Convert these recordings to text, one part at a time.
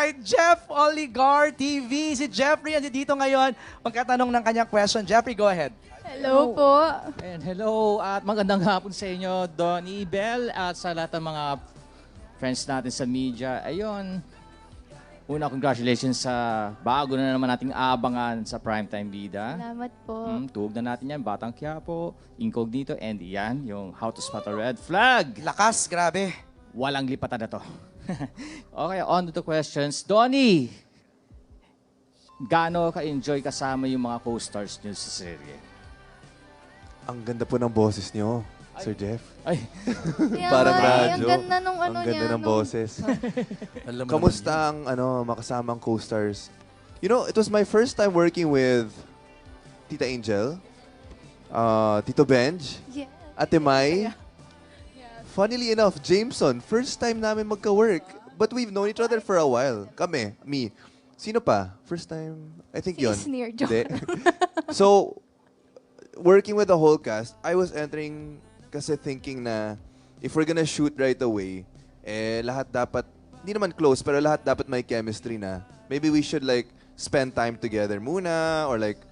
Alright, Jeff Oligar TV. Si Jeffrey andito ngayon. Magkatanong ng kanyang question. Jeffrey, go ahead. Hello po. And hello at magandang hapon sa inyo, Donny, Belle, at sa lahat ng mga friends natin sa media. Ayun, una, congratulations sa bago na naman nating abangan sa Primetime Bida. Salamat po. Tuwag na natin yan, Batang Quiapo, Incognito, and yan, yung How to Spot a Red Flag. Lakas, grabe. Walang lipatan na to. Okay, on to the questions. Donny, gaano ka-enjoy kasama yung mga co-stars niyo sa serye? Ang ganda po ng boses niyo, Sir Jeff. Ay, Kaya Parang nga, radyo. Ang ganda nung ano Ang ganda niya. ng boses. Kamusta ang makasamang co-stars? You know, it was my first time working with Tita Angel, Tito Benj, Yes. Ate Mai. Funnily enough, Jameson, first time namin magka-work. But we've known each other for a while. Kami, me. Sino pa? First time? I think Si yun. Sneer, Hindi. So, working with the whole cast, I was entering kasi thinking na if we're gonna shoot right away, lahat dapat, hindi naman close, pero lahat dapat may chemistry na. Maybe we should like spend time together muna or like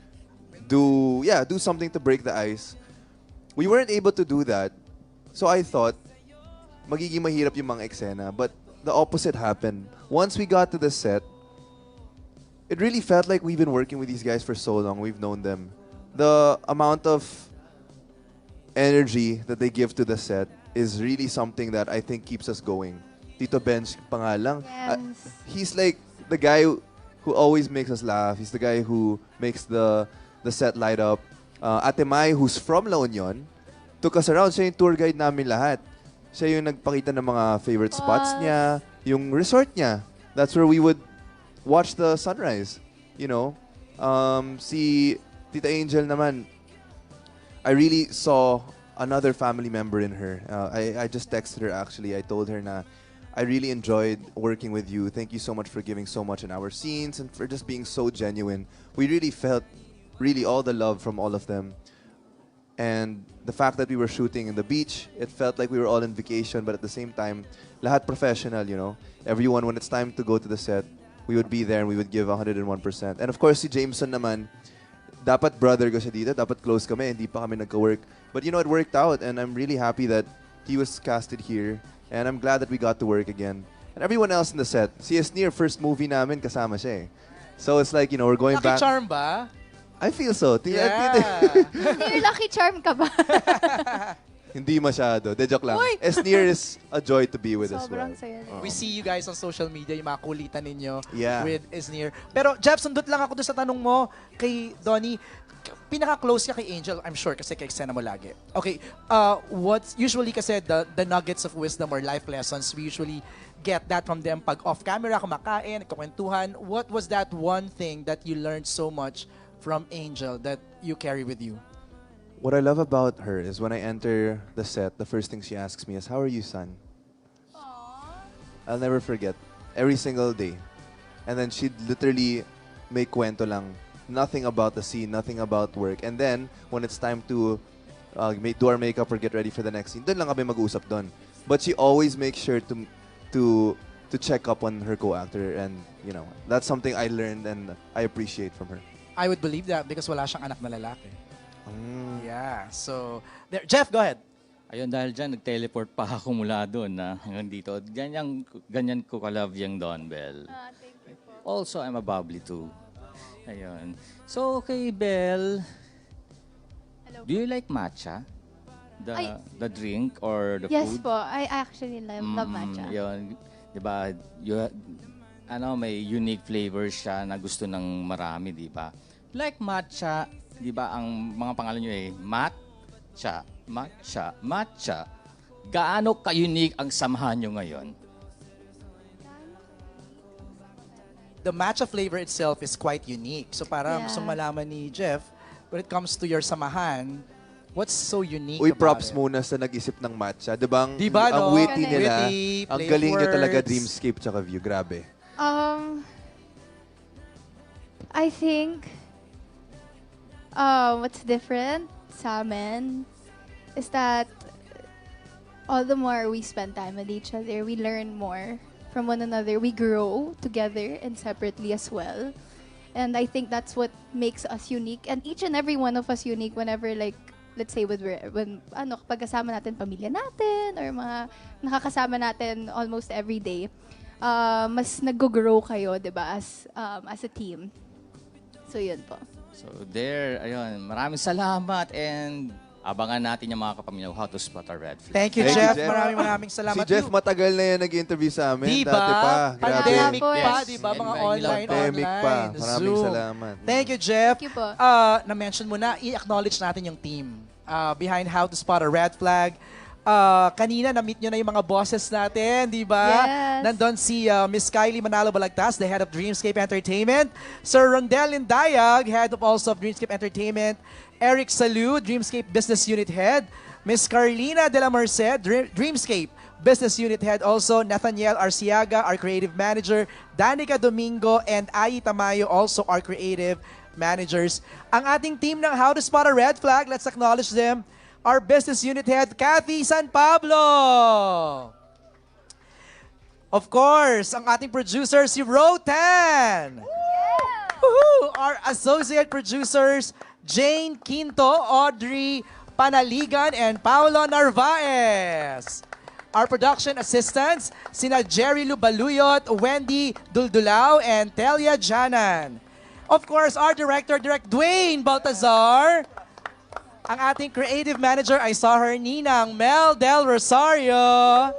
do something to break the ice. We weren't able to do that. So I thought, magiging mahirap yung mga eksena. But the opposite happened. Once we got to the set, it really felt like we've been working with these guys for so long. We've known them. The amount of energy that they give to the set is really something that I think keeps us going. Tito Benj pa nga lang. Yes. He's like the guy who always makes us laugh. He's the guy who makes the set light up. Ate Mai, who's from La Union, took us around. Siya yung tour guide namin lahat. Siya yung nagpakita ng mga favorite spots niya, yung resort niya. That's where we would watch the sunrise. You know? Si Tita Angel naman, I really saw another family member in her. I just texted her actually. I told her na I really enjoyed working with you. Thank you so much for giving so much in our scenes and for just being so genuine. We really felt all the love from all of them. And the fact that we were shooting in the beach, it felt like we were all on vacation, but at the same time, lahat professional, you know. Everyone, when it's time to go to the set, we would be there and we would give 101%. And of course, si Jameson naman, dapat brother ko siya dito, dapat close kami, hindi pa kami nagka-work. But you know, it worked out and I'm really happy that he was casted here. And I'm glad that we got to work again. And everyone else in the set, si Sneer, first movie namin, kasama siya eh. So it's like, you know, we're going Lucky back. Charm ba? I feel so. Yeah. Sneer, lucky charm ka ba? Hindi masyado. De joke lang. Uy! Sneer is a joy to be with as well. Sobrang saya. We see you guys on social media, yung mga kulitan ninyo Yeah. with Isnir. Pero Jeff, sundot lang ako doon sa tanong mo kay Donny. Pinaka-close ka kay Angel, I'm sure, kasi kay-eksena mo lagi. Okay, what's usually kasi the nuggets of wisdom or life lessons, we usually get that from them pag off-camera, kumakain, kakwentuhan. What was that one thing that you learned so much from Angel that you carry with you? What I love about her is when I enter the set, the first thing she asks me is, "How are you, son?" I'll never forget. Every single day. And then she'd literally make kwento lang. Nothing about the scene, nothing about work. And then, when it's time to do our makeup or get ready for the next scene, doon lang kami mag-usap doon. But she always makes sure to check up on her co-actor. And, you know, that's something I learned and I appreciate from her. I would believe that because wala siyang anak na lalaki. Yeah, so, there. Jeff, go ahead. ayun, dahil dyan, nag-teleport pa ako mula doon na hanggang dito. Ganyan ko ka-love yung Don Bell. Thank you po. Also, I'm a bubbly too. Ayun. So, kay Belle, Hello. do you like matcha? Ay. The drink or the Yes food? po, I actually love matcha. Yun. Diba, may unique flavors siya na gusto ng marami, di ba? Like matcha, di ba, ang mga pangalan nyo matcha, matcha, matcha. Gaano ka-unique ang samahan nyo ngayon? The matcha flavor itself is quite unique. So parang Yeah. gusto malaman ni Jeff, when it comes to your samahan, what's so unique Uy, about props it? muna sa nag-isip ng matcha. Diba, Diba, ang no? witty nila, Witty, ang play galing of nyo talaga, words. Dreamscape tsaka View. Grabe. I think what's different sa amin is that all the more we spend time with each other, we learn more from one another. We grow together and separately as well. And I think that's what makes us unique. And each and every one of us unique whenever like, let's say kapag kasama natin pamilya natin or mga nakakasama natin almost every day, mas nag-grow kayo, 'di ba, as a team. So yun po. So there, ayun, maraming salamat and abangan natin yung mga kapamilya how to spot a red flag. Thank you, Thank you, Jeff. Jeff. Maraming salamat. Si Jeff matagal na yan nag-interview sa amin. Diba? Dati pa. Grabe. Pandemic Yes. pa, diba? Yes. Mga And online. Pandemic pa. Maraming Zoom. salamat. Thank you, Jeff. Thank you po. Na-mention mo na, i-acknowledge natin yung team behind How to Spot a Red Flag. Kanina, na-meet nyo na yung mga bosses natin, di ba? Yes. Nandun si Miss Kylie Manalo Balagtas, the head of Dreamscape Entertainment. Sir Rondel Indayag, head of also of Dreamscape Entertainment. Eric Salu, Dreamscape Business Unit Head. Miss Carlina de la Merced, Dreamscape Business Unit Head. Also, Nathaniel Arciaga, our Creative Manager. Danica Domingo and Ayi Tamayo, also our Creative Managers. Ang ating team ng How to Spot a Red Flag, let's acknowledge them. Our Business Unit Head, Kathy San Pablo. Of course, ang ating producer, si Rotan. Woohoo! Our Associate Producers, Jane Quinto, Audrey Panaligan, and Paolo Narvaez. Our production assistants, sina Jerry Lubaluyot, Wendy Duldulao, and Telia Janan. Of course, our director, Direct Dwayne Baltazar. Ang ating creative manager, I saw her, Ninang Mel Del Rosario.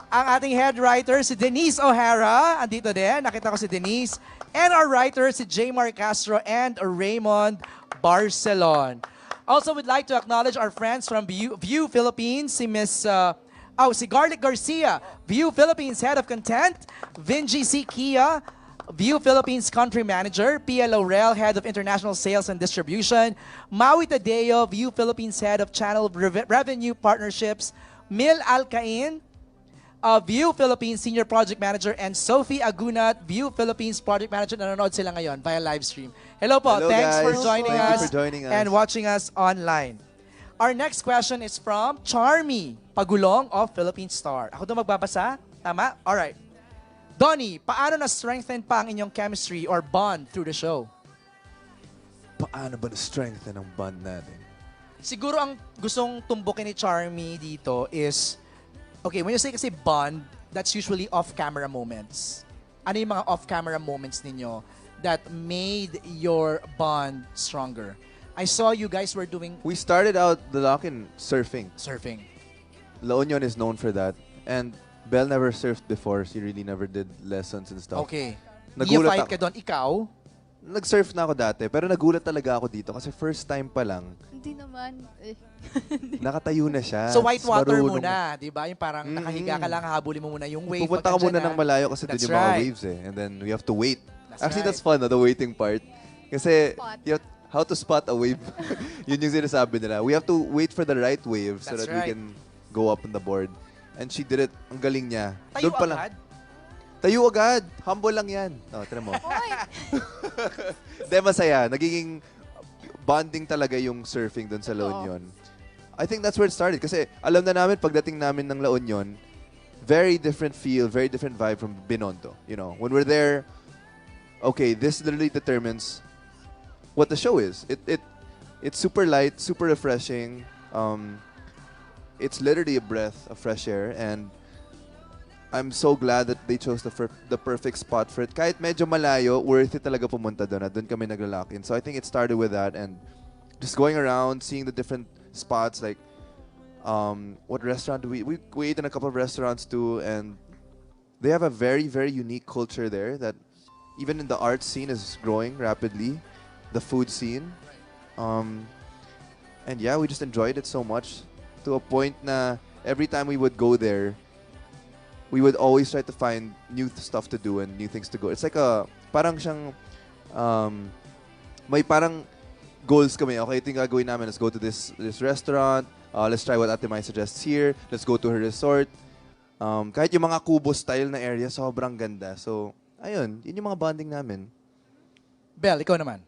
Ang ating head writer, si Denise O'Hara. Andito din, nakita ko si Denise. And our writer, si Jmar Castro and Raymond Barcelon. Also, would like to acknowledge our friends from View Philippines, si si Garlic Garcia, View Philippines Head of Content, Vinji C. Kia, View Philippines Country Manager, Pia Laurel, Head of International Sales and Distribution, Maui Tadeo, View Philippines Head of Channel Revenue Partnerships, Mil Alcain, View Philippines Senior Project Manager, and Sophie Agunat, View Philippines Project Manager. Nanonood sila ngayon via live stream. Hello po. Hello, Thanks guys. for joining Thank you us for joining us. and watching us online. Our next question is from Charmy Pagulong of Philippine Star. Ako doon magbabasa? Tama? Alright. Donny, paano na-strengthen pa ang inyong chemistry or bond through the show? Paano ba na-strengthen ang bond natin? Siguro ang gustong tumbukin ni Charmy dito is, okay, when you say kasi bond, that's usually off-camera moments. Ano yung mga off-camera moments ninyo that made your bond stronger? I saw you guys were doing We started out the lock-in surfing. surfing. La Union is known for that. And Belle never surfed before. She really never did lessons and stuff. Okay. Nagulat Neophyte ako. ka doon. Ikaw? Nag-surf na ako dati, pero nagulat talaga ako dito kasi first time pa lang, Hindi naman. nakatayo na siya. So white water Marunong- muna, di ba? Yung parang nakahiga ka lang, habulin mo muna yung wave. Pupunta ka pagka muna dyan, ng malayo kasi doon That's yung mga right. waves eh. And then we have to wait. That's Actually, right. that's fun, the waiting part. Kasi Spot. you have, how to spot a wave. Yun yung sinasabi nila. We have to wait for the right wave so That's that right. we can go up on the board. And she did it. Ang galing niya. Tayo Doon pa lang. agad? Tayo agad. Humble lang yan. No, tira mo. Hindi, masaya. Nagiging bonding talaga yung surfing doon sa La Union. I think that's where it started. Kasi alam na namin, pagdating namin ng La Union, very different feel, very different vibe from Binondo. You know, when we're there, okay, this literally determines what the show is. It's super light, super refreshing. It's literally a breath of fresh air, and I'm so glad that they chose the perfect spot for it. Kahit medyo malayo, worth it talaga pumunta doon. Doon kami naglalak in. So I think it started with that, and just going around, seeing the different spots, like what restaurant do we ate in a couple of restaurants too, and they have a very, very unique culture there that even in the art scene is growing rapidly, the food scene. And yeah, we just enjoyed it so much to a point na every time we would go there, we would always try to find new stuff to do and new things to go. It's like parang siyang, may parang goals kami. Okay, ito yung gagawin namin. Let's go to this restaurant. Let's try what Ate Mai suggests here. Let's go to her resort. Kahit yung mga kubo style na area, sobrang ganda. So, ayun, yun yung mga bonding namin. Belle, ikaw naman.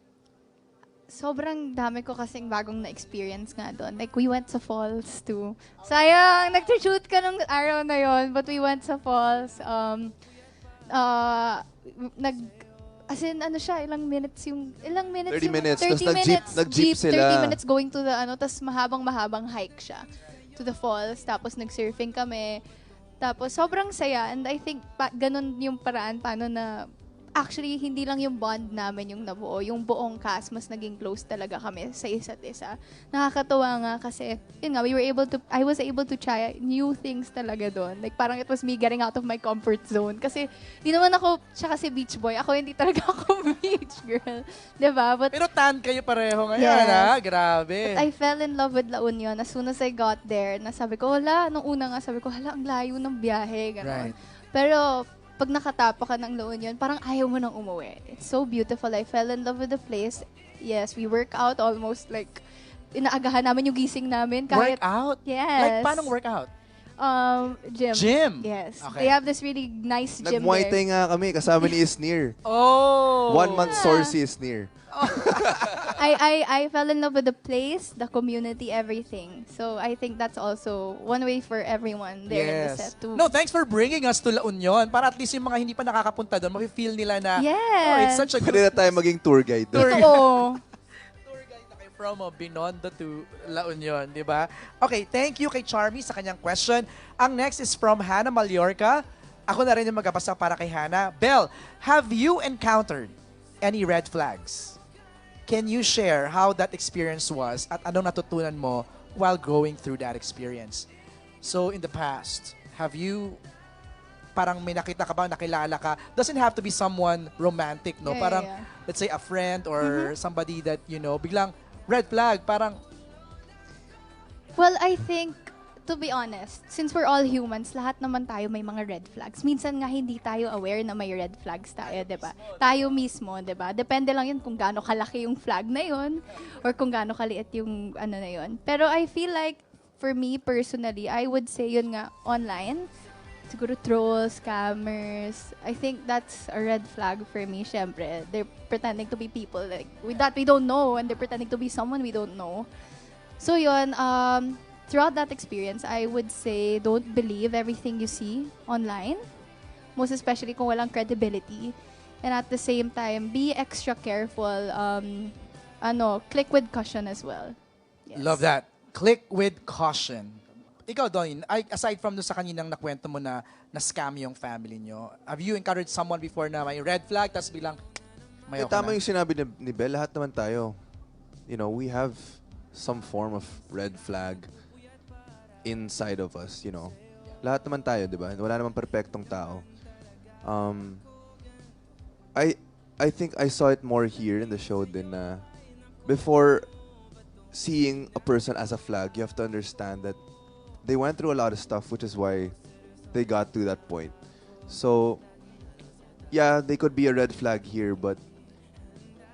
sobrang dami ko kasing bagong na-experience nga doon. Like, we went sa falls too. Sayang, nag-shoot ka nung araw na yon, but we went sa falls. As in, ano siya, ilang minutes 30 yung, minutes. 30 Tas minutes, nag-jeep sila. 30 minutes going to the, tas mahabang hike siya to the falls. Tapos nag-surfing kami. Tapos sobrang saya. And I think, ganun yung paraan paano na, actually, hindi lang yung bond namin yung nabuo. Yung buong cast, mas naging close talaga kami sa isa't isa. Nakakatuwa nga kasi, yun nga, I was able to try new things talaga doon. Like, parang it was me getting out of my comfort zone. Kasi, di naman ako, siya kasi beach boy. Ako, hindi talaga ako beach girl. Diba? But, Pero tan kayo pareho ngayon, Yes. ha? Grabe. but I fell in love with La Union as soon as I got there. Nasabi ko, nung una nga, sabi ko, ang layo ng biyahe. Ganon. Right. Pero, pag nakatapa ka ng La Union, parang ayaw mo nang umuwi. It's so beautiful. I fell in love with the place. Yes, we work out almost like, inaagahan namin yung gising namin. Kahit, Workout? Yes. Like, paano workout? Gym. Gym? Yes. Okay. They have this really nice gym Nag-Muay Thai there. nga kami, kasama ni Isnir. Oh! 1 month source si Isnir. I fell in love with the place, the community, everything. So I think that's also one way for everyone there in the set to... No, thanks for bringing us to La Union. Para at least yung mga hindi pa nakakapunta doon, mafe-feel nila na, Yes. oh, it's such a Pwede na tayo maging tour guide. Tour- Oo. tour guide na kayo from Binondo to La Union, di ba? Okay, thank you kay Charmy sa kanyang question. Ang next is from Hannah Mallorca. Ako na rin yung magabasa para kay Hannah. Belle, have you encountered any red flags? Can you share how that experience was at anong natutunan mo while going through that experience? So, in the past, have you parang may nakita ka ba, nakilala ka? Doesn't have to be someone romantic, no? Yeah, Parang, yeah. let's say, a friend or somebody that, you know, biglang red flag, parang, Well, I think, to be honest, since we're all humans, lahat naman tayo may mga red flags. Minsan nga hindi tayo aware na may red flags tayo, 'di ba? Tayo mismo, 'di ba? Depende lang 'yun kung gaano kalaki yung flag na 'yun or kung gaano kaliit yung ano na 'yun. Pero I feel like for me personally, I would say 'yun nga online. Siguro trolls, scammers. I think that's a red flag for me, syempre. They're pretending to be people like that we don't know and they're pretending to be someone we don't know. So 'yun, throughout that experience, I would say don't believe everything you see online. Most especially kung walang credibility. And at the same time, be extra careful. Click with caution as well. Yes. love that. Click with caution. Ikaw, Donny, aside from sa kaninang nakwento mo na scam yung family nyo, have you encountered someone before na may red flag, tapos bilang, may okay Tama na? yung sinabi ni Belle, lahat naman tayo. You know, we have some form of red flag inside of us, you know. Lahat naman tayo, di ba? Wala namang perfectong tao. I think I saw it more here in the show din na before seeing a person as a flag, you have to understand that they went through a lot of stuff, which is why they got to that point. So, yeah, they could be a red flag here, but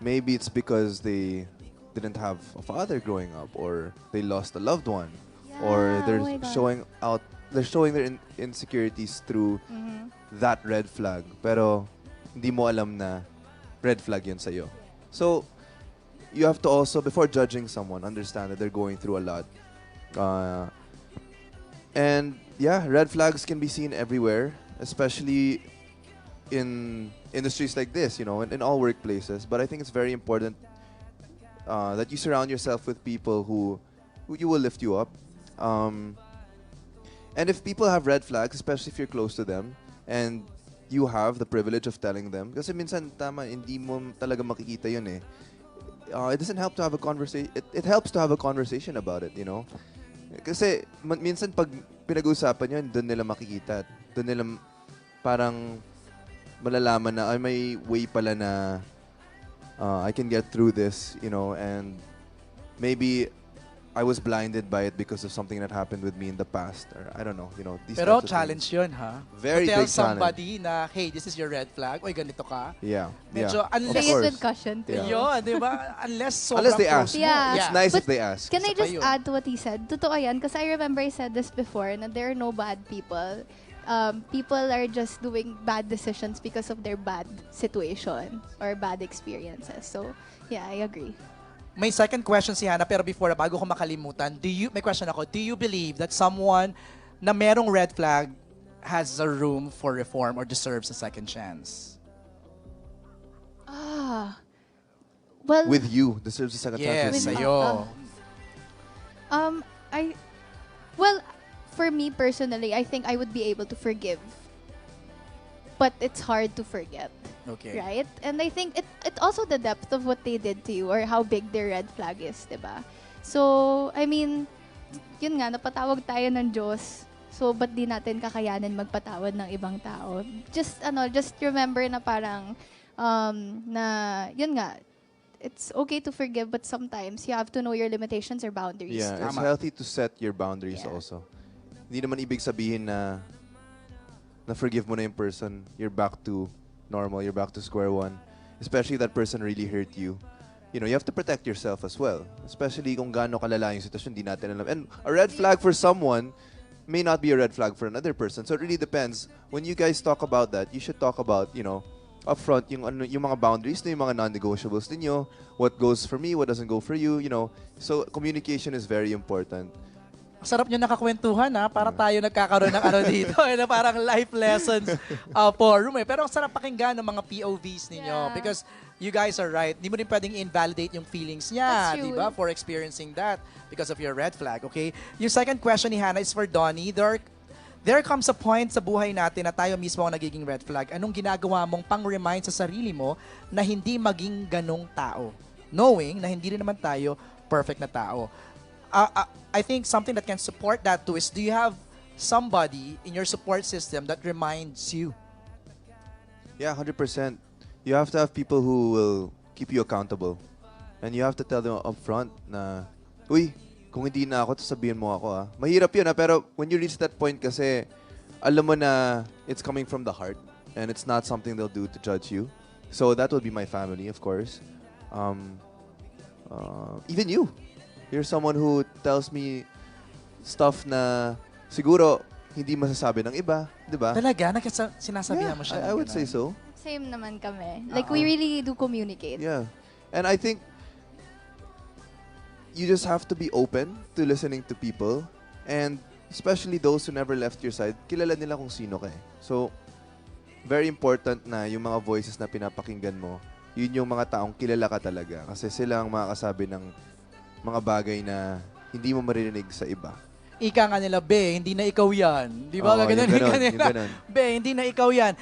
maybe it's because they didn't have a father growing up or they lost a loved one. Or Yeah, they're oh my God. showing their insecurities through that red flag. Pero hindi mo alam na red flag yun sa'yo. So, you have to also, before judging someone, understand that they're going through a lot. And yeah, red flags can be seen everywhere, especially in industries like this, you know, in all workplaces. But I think it's very important that you surround yourself with people who you will lift you up. And if people have red flags, especially if you're close to them, and you have the privilege of telling them, kasi minsan, tama, hindi mo talaga makikita yun eh. It doesn't help to have a conversation. It helps to have a conversation about it, you know? Kasi minsan pag pinag-uusapan yun, doon nila makikita. Doon nila parang malalaman na, ay, may way pala na I can get through this, you know, and maybe I was blinded by it because of something that happened with me in the past. Or I don't know, you know. These Pero types of challenge things. yun, ha? Very to tell big challenge. somebody na, hey, this is your red flag. Oy, ganito ka. Yeah. Medyo, yeah. unless, Say it with caution too. Yeah. yun, di ba? Unless sobrang Unless they close ask. mo. Yeah. It's nice But if they ask. Can I Isa pa just yun. add to what he said? Totoo yan, because I remember I said this before, na there are no bad people. People are just doing bad decisions because of their bad situation or bad experiences. So, yeah, I agree. May second question si Hannah, pero bago ko makalimutan, may question ako, do you believe that someone na merong red flag has a room for reform or deserves a second chance? Well, With you, deserves a second chance Yes, with you. sa'yo. well, for me personally, I think I would be able to forgive. But it's hard to forget. Okay. Right? And I think it also the depth of what they did to you or how big their red flag is, diba? So, I mean, yun nga, napatawag tayo ng Diyos. So, ba't di natin kakayanin magpatawad ng ibang tao? Just remember na parang, yun nga, it's okay to forgive, but sometimes you have to know your limitations or boundaries. Yeah, it's Tama. healthy to set your boundaries Yeah. also. Hindi naman ibig sabihin na forgive mo na yung person, you're back to normal, you're back to square one. Especially if that person really hurt you. You know, you have to protect yourself as well. Especially kung gaano kalala yung sitwasyon, di natin alam. And a red flag for someone may not be a red flag for another person. So it really depends. When you guys talk about that, you should talk about, you know, upfront yung mga boundaries, yung mga non-negotiables ninyo, what goes for me, what doesn't go for you, you know. So communication is very important. Sarap nyo nakakwentuhan ha, para tayo nagkakaroon ng dito, na parang life lessons forum eh. Pero ang sarap pakinggan ng mga POVs ninyo Yeah. because you guys are right. Hindi mo rin pwedeng invalidate yung feelings niya, That's true. di ba? For experiencing that because of your red flag, okay? Yung second question ni Hannah is for Donny. There comes a point sa buhay natin na tayo mismo ang nagiging red flag. Anong ginagawa mong pang-remind sa sarili mo na hindi maging ganong tao? Knowing na hindi rin naman tayo perfect na tao. I think something that can support that too is, do you have somebody in your support system that reminds you? Yeah, 100%. You have to have people who will keep you accountable. And you have to tell them upfront na, uy, kung hindi na ako, sabihin mo ako ah. Mahirap yun ah, pero when you reach that point kasi, alam mo na it's coming from the heart and it's not something they'll do to judge you. So that would be my family, of course. Even you. You're someone who tells me stuff na siguro hindi masasabi ng iba, di ba? Talaga? Sinasabihan Yeah, mo siya? I would say so. Same naman kami. Like, we really do communicate. Yeah. And I think you just have to be open to listening to people. And especially those who never left your side, kilala nila kung sino ka eh. So, very important na yung mga voices na pinapakinggan mo, yun yung mga taong kilala ka talaga. Kasi sila ang makakasabi ng mga bagay na hindi mo maririnig sa iba. Ika nga nila, be, hindi na ikaw yan. Di ba? Oo, Gaganon yung ganon, kanila. yung ganon. Be, hindi na ikaw yan.